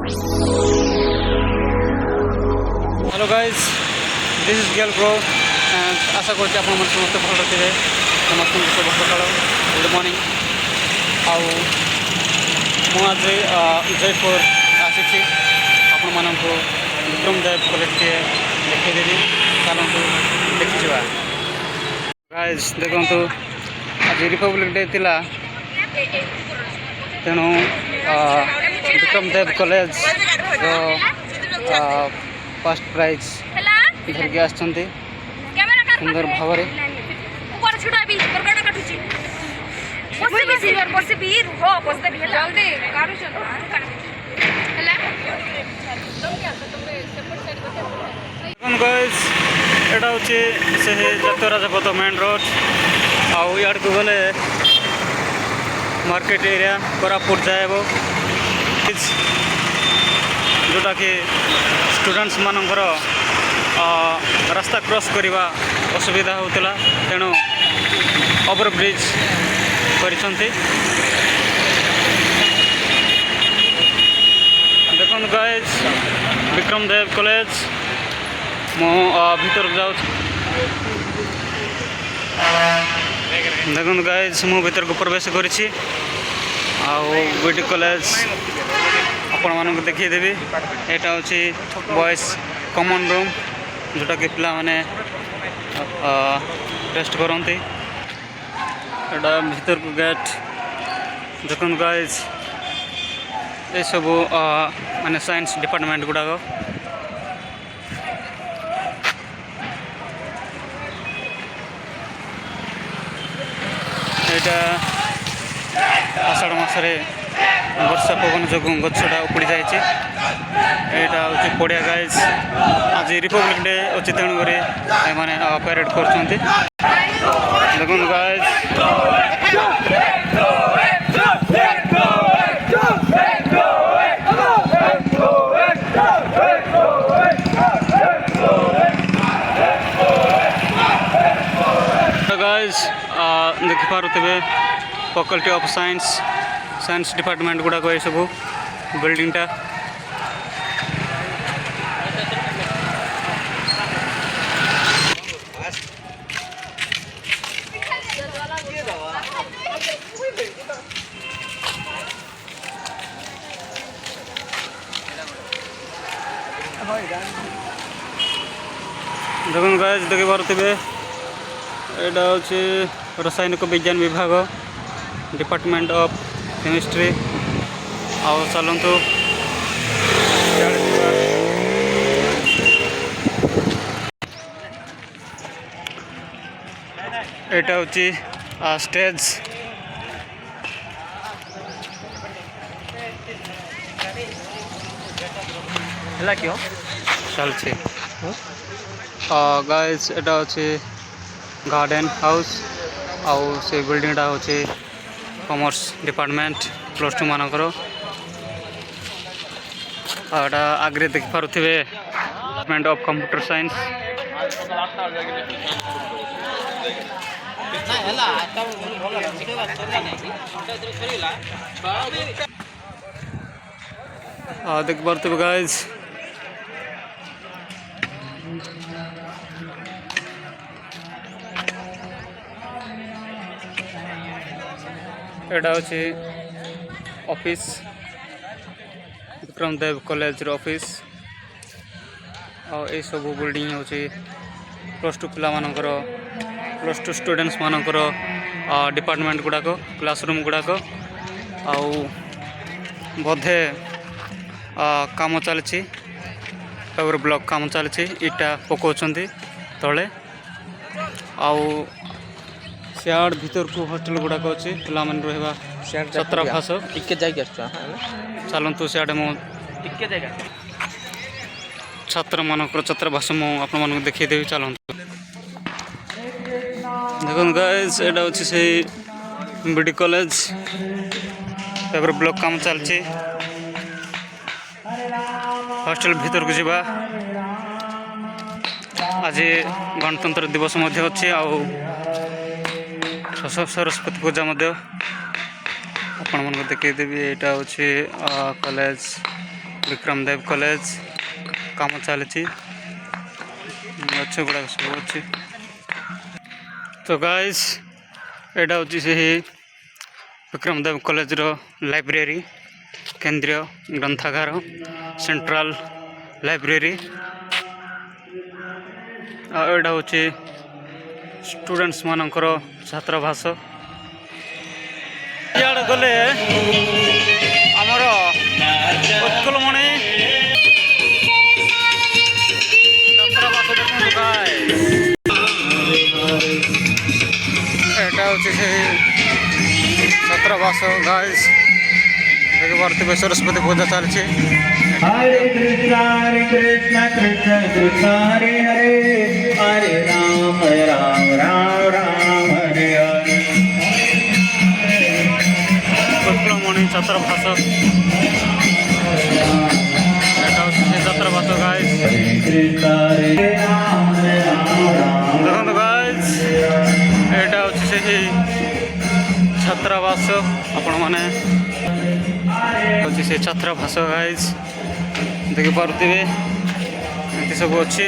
Hello guys, this is गेल bro and आशा कर समस्त भल थे। समस्त शुभ सकाल, गुड मॉर्निंग। आज जयपुर आसी आपण मानक विक्रम देव कॉलेज टे देखदेवी। चलतु देखी गाइज देखु आज रिपब्लिक डे थिला, तेणु विक्रम देव कॉलेज फर्स्ट प्राइज धरिकी आसुंदी सुंदर भाव एटा हूँ से जातीय राजपथ मेन रोड आउ याड़ को गले मार्केट एरिया कोरापुट जाएब, जोटा कि स्टूडेंट्स मानकर रास्ता क्रॉस करवा असुविधा होता, तेणु ओवर ब्रिज करिसंती। देखो गाइज विक्रम देव कॉलेज मो भीतर जाऊँ। देखो गाइज मु भीतर को प्रवेश करिछि बीटी कॉलेज आपण मानक देखदेवी। यहाँ हूँ बॉयज कॉमन रूम, जोटा कि पिला माने रेस्ट करती। एटा भीतर को गेट देखो गाइज, ये सब माने साइंस डिपार्टमेंट गुड़ाक। यहाँ आषाढ़ मसरे वर्षा पवन जो गछटा उपड़ी जाए। यहाँ हूँ पड़िया गाइज, आज रिपब्लिक डे अच्छी तेणुक मैंने पैरेड कर। देखो गाइज देखि पारे फैकल्टी ऑफ साइंस डिपार्टमेंट गुड़ाक ये सब बिल्डिंगटा। देखो गाइज देखि पारे एटा हूँ रासायनिक विज्ञान विभाग डिपार्टमेंट ऑफ केमिस्ट्री। आओ चलतु एटा हूँ स्टेज। क्यों चलती गाइज एटा हूँ गार्डन हाउस आउ से बिल्डिंगटा हूँ कॉमर्स डिपार्टमेंट +2 मानकर। आगे देख पारे डिपार्टमेंट ऑफ कंप्यूटर साइंस। देख पारे गाइज एटा हूँ ऑफिस विक्रम देव कॉलेज ऑफिस। और ये सब बिल्डिंग हूँ +2 पिला मानकर +2 स्टूडेंट्स मानकर डिपार्टमेंट गुड़ाक क्लासरूम गुड़ाक। आउ बोधे काम चलती पेपर ब्लॉक काम चलती, इटा पकाउछंती तले। आउ सियाड़ भीतर को हॉस्टल गुड़ाक अच्छी पिला मन रहा छात्रावास। चलतु सियाड़े मो छात्र मानक छात्रावास मुझे देखदेवी। चलतु देखो गाइज एटा हूँ से बीडी कॉलेज पेपर ब्लॉक काम चलती। हॉस्टल भीतर को जावा। आज गणतंत्र दिवस अच्छी सरस्वती पूजा आपण मन देखदेवी। यहाँ हूँ कॉलेज विक्रम देव कॉलेज काम चली गछ गुड़ाक सब अच्छी। तो गाइस एटा हूँ से विक्रम देव कॉलेज रो लाइब्रेरी केंद्रीय ग्रंथागार सेंट्रल लाइब्रेरी एटा हूँ स्टूडेंट्स मानकर छात्रावास। इाड़े गले आमर उत्कलमणि छात्रावास देखते एटा हूँ छात्रावास गाइस देखिए पार्थिव सरस्वती पूजा चलती। हरे कृष्ण कृष्ण कृष्ण हरे हरे हरे राम राम राम हरे हरे। उत्कलमणि छात्रावास छात्रावास गाइस देखो गाइस एटा हूँ छात्रावास आपण मैंने से छात्रावास गाइस देखि पारुथिबे एमती सब अच्छी।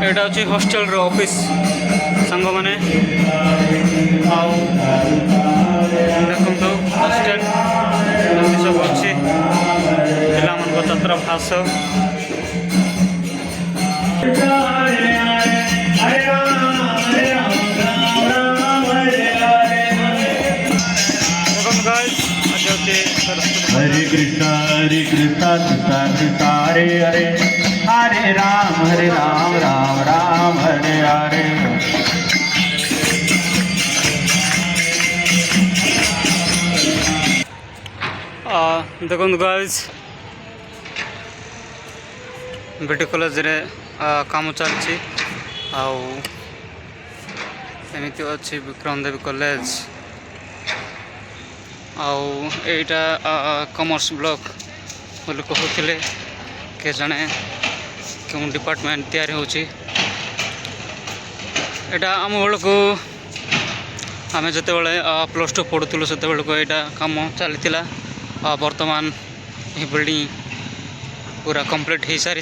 एटा हूँ हॉस्टल रो ऑफिस संग मैंने देखो हॉस्टल एमती सब अच्छी पिला मन छात्रावास। हरे कृष्ण कृष्ण कृष्ण हरे हरे हरे राम राम राम हरे हरे। देखो गाइस बीटी कॉलेज रे काम चलती आमती अच्छी विक्रम देव कॉलेज आईटा कॉमर्स ब्लॉक बोली कहते के जाने क्यों डिपार्टमेंट तैयारी होची। एटा आम बेलू आम जो +2 पढ़ुलु से यहाँ कम चली बर्तमान ये बिल्डिंग पूरा कंप्लीट हो सारी।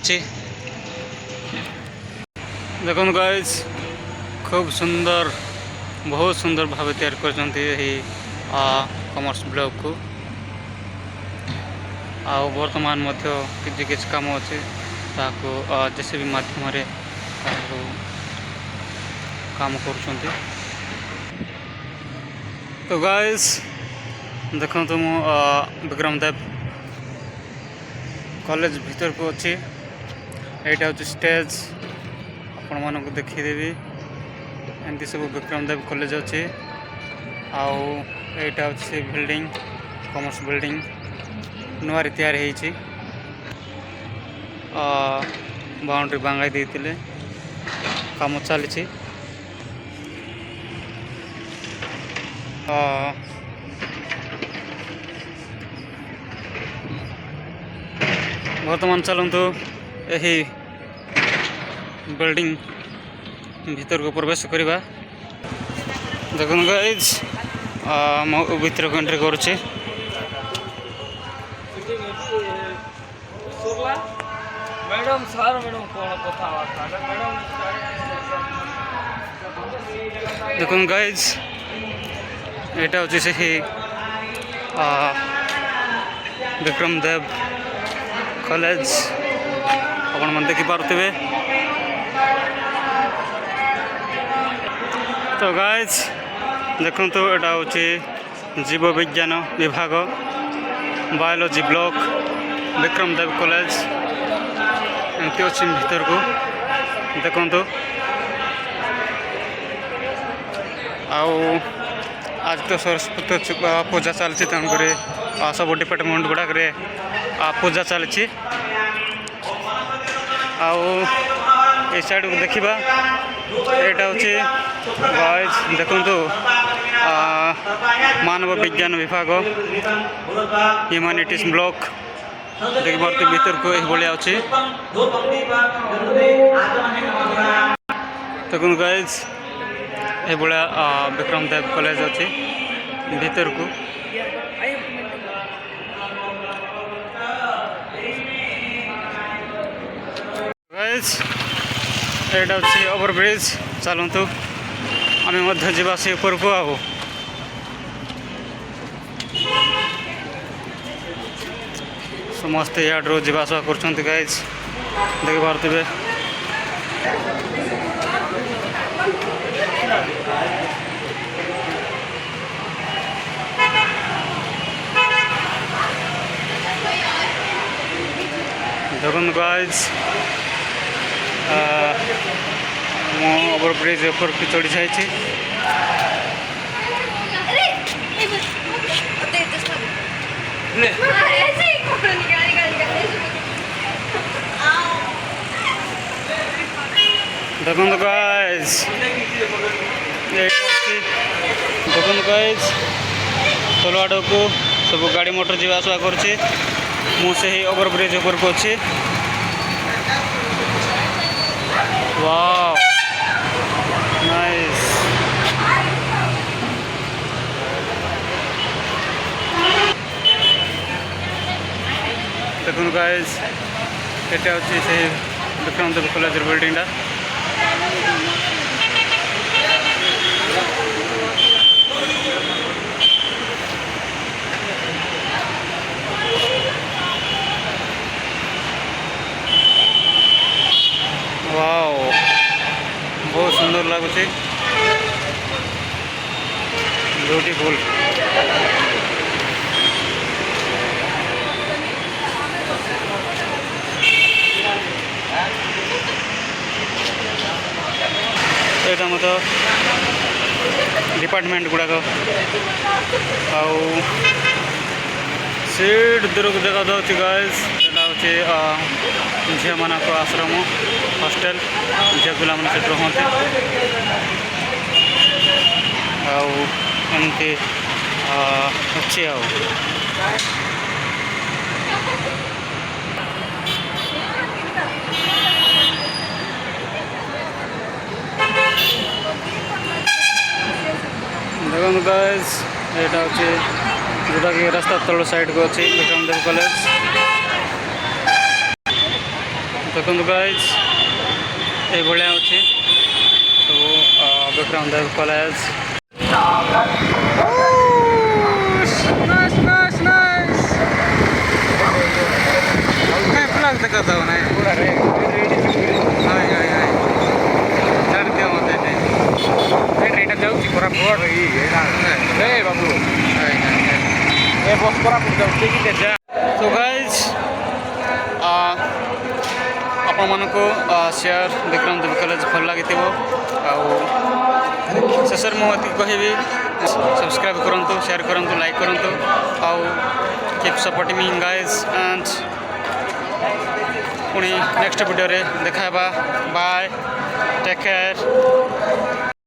देखो गाइस खूब सुंदर बहुत सुंदर भाव तैयार कर कॉमर्स ब्लॉक को वर्तमान किसी काम अच्छे जेसीबी माध्यम काम कर। तो गाइस देखो तो मु विक्रम देव कॉलेज भीतर को अच्छी एटा हूँ स्टेज आपण मानक देखीदेवी एमती सब विक्रम देव कॉलेज अच्छी आईटा हूँ बिल्डिंग कॉमर्स बिल्डिंग नुआ तैयारी होती बाउंड्री बांगाई देते काम चली। वर्तमान चलतु यही बिल्डिंग भीतर को प्रवेश करवा। देखो गाइज भीतर को एंट्री करुच्ची मैडम सर मैडम कौन कथा मैडम देखो गाइज एटा हूँ से विक्रम देव कॉलेज आपण मन देखी पारुथिबे। तो गाइज देखो तो यहाँ हूँ जीव विज्ञान विभाग बायोलॉजी ब्लॉक विक्रम देव कॉलेज एमती अच्छी भीतर को देखो तो आज तो सरस्वती पूजा चलती तेणुक सब डिपार्टमेंट गुड़ाक पूजा चलती ये साइड को देखा यहाँ हूँ गाइज देखु मानव विज्ञान विभाग ह्यूमैनिटीज ब्लॉक देखिए भारतीय भीतर को यही भाया अच्छी। देखो गाइज ये भाया विक्रम देव कॉलेज अच्छी भीतर को गाइज एटा अच्छे ओवरब्रिज चलतु आम जा से ऊपर को आ समस्ते याड्रु जावासा कर गाइज देखि पारे देखो गाइज मो ओवरब्रिज ऊपर की चढ़ी जाइए देखो गाइज देखो गाइज तल आड़ को सब गाड़ी मोटर जी आसा कर ओवरब्रिज ऊपर को अच्छी वाव नाइस देखो गाइज एटा अच्छे से विक्रम देव कॉलेज बिल्डिंगटा वाव बहुत सुंदर लगुच ब्यूटीफुल यहाँ मत डिपार्टमेंट गुड़ाक आउ सीट दूर को देखा जाऊँगी गाइज यहाँ हूँ झील मान आश्रम हॉस्टल झील पिला मैंने रुहते आमती अच्छी देखो गाइज यहाँ हूँ जोटा कि रास्ता तल साइड को अच्छी विक्रम देव कॉलेज देखो गाइज ये भाया अच्छी सब विक्रम देव कॉलेज देखा था ट्रेन जाऊँगी कोरापुट बाबू बस कोरापुट जाऊँगी तो गाइज आपण मानक शेयर विक्रम देव कॉलेज भल लगी शेष मुझे कहबी सब्सक्राइब करूँ शेयर करूँ लाइक करूँ आउ keep supporting me guys and पुणी नेक्स्ट वीडियो रे देखा बाय टेक केयर।